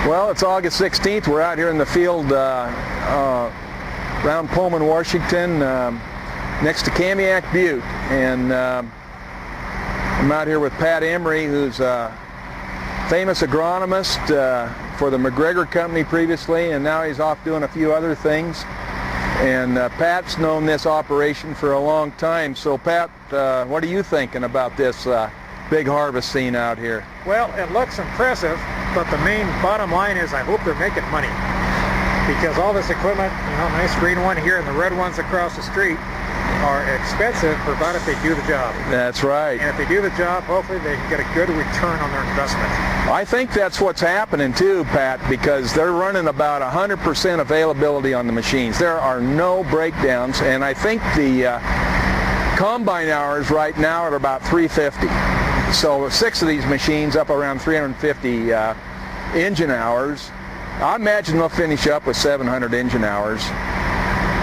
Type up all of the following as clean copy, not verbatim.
Well, it's August 16th. We're out here in the field around Pullman, Washington, next to Kamiak Butte. And I'm out here with Pat Emery, who's a famous agronomist for the McGregor Company previously, and now he's off doing a few other things. And Pat's known this operation for a long time. So Pat, what are you thinking about this big harvest scene out here? Well, it looks impressive, but the main bottom line is I hope they're making money. Because all this equipment, you know, nice green one here and the red ones across the street, are expensive, provided they do the job. That's right. And if they do the job, hopefully they can get a good return on their investment. I think that's what's happening too, Pat, because they're running about 100% availability on the machines. There are no breakdowns, and I think the combine hours right now are about 350. So 6 of these machines up around 350 engine hours. I imagine they'll finish up with 700 engine hours.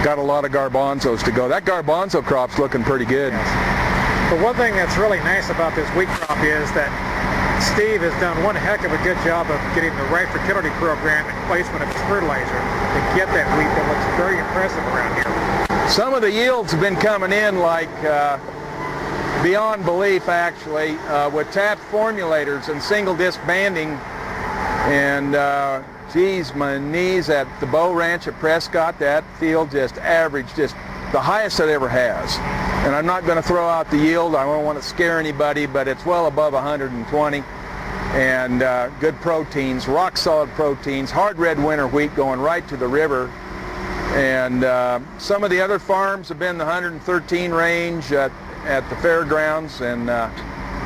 Got a lot of garbanzos to go. That garbanzo crop's looking pretty good. Yes. But one thing that's really nice about this wheat crop is that Steve has done one heck of a good job of getting the right fertility program and placement of his fertilizer to get that wheat that looks very impressive around here. Some of the yields have been coming in like beyond belief, actually, with tapped formulators and single disc banding. And geez, my knees, at the Bow Ranch at Prescott, that field just averaged just the highest it ever has. And I'm not going to throw out the yield. I don't want to scare anybody, but it's well above 120. And good proteins, rock solid proteins, hard red winter wheat going right to the river. And some of the other farms have been the 113 range at the fairgrounds, and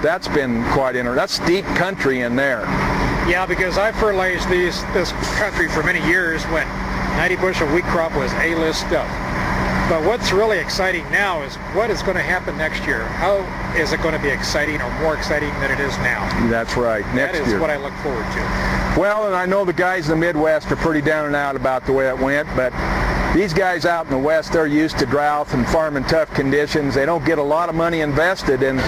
that's been quite interesting. That's deep country in there. Yeah, because I fertilized this country for many years when 90 bushel wheat crop was A-list stuff. But what's really exciting now is what is going to happen next year. How is it going to be exciting or more exciting than it is now? That's right. Next year. That is what I look forward to. Well, and I know the guys in the Midwest are pretty down and out about the way it went, but these guys out in the West, they're used to drought and farming tough conditions. They don't get a lot of money invested, and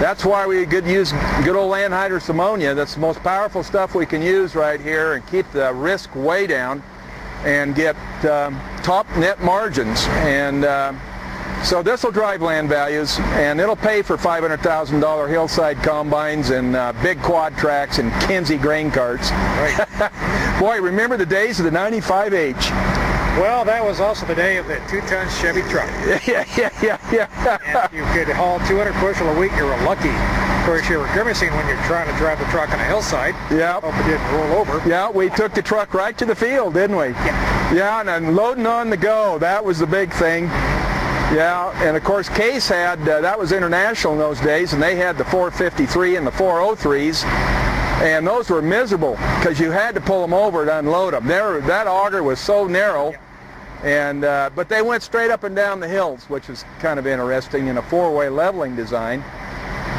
that's why we could use good old anhydrous ammonia. That's the most powerful stuff we can use right here and keep the risk way down and get top net margins. And so this will drive land values, and it'll pay for $500,000 hillside combines and big quad tracks and Kinsey grain carts. Right. Boy, remember the days of the 95H. Well, that was also the day of the 2-ton Chevy truck. Yeah. And you could haul 200 bushel a week, you were lucky. Of course, you were grimacing when you're trying to drive the truck on a hillside. Yeah. Hope it didn't roll over. Yeah, we took the truck right to the field, didn't we? Yeah. Yeah, and then loading on the go, that was the big thing. Yeah, and of course Case had, that was international in those days, and they had the 453 and the 403s. And those were miserable because you had to pull them over to unload them. That auger was so narrow, and but they went straight up and down the hills, which is kind of interesting in a 4-way leveling design.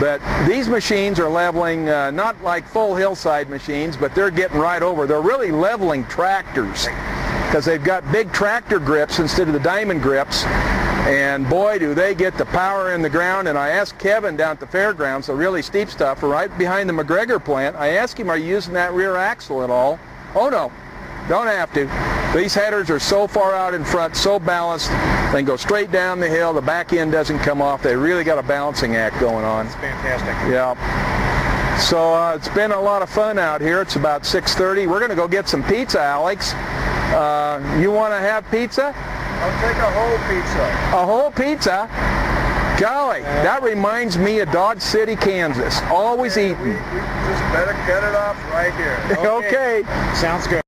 But these machines are leveling, not like full hillside machines, but they're getting right over. They're really leveling tractors because they've got big tractor grips instead of the diamond grips. And boy, do they get the power in the ground. And I asked Kevin down at the fairgrounds, the really steep stuff, right behind the McGregor plant, I asked him, are you using that rear axle at all? Oh no, don't have to. These headers are so far out in front, so balanced, they can go straight down the hill, the back end doesn't come off. They really got a balancing act going on. It's fantastic. Yeah. So it's been a lot of fun out here. It's about 6:30. We're going to go get some pizza, Alex. You want to have pizza? I'll take a whole pizza. A whole pizza? Golly, that reminds me of Dodge City, Kansas. Always eating. We just better get it off right here. Okay. Sounds good.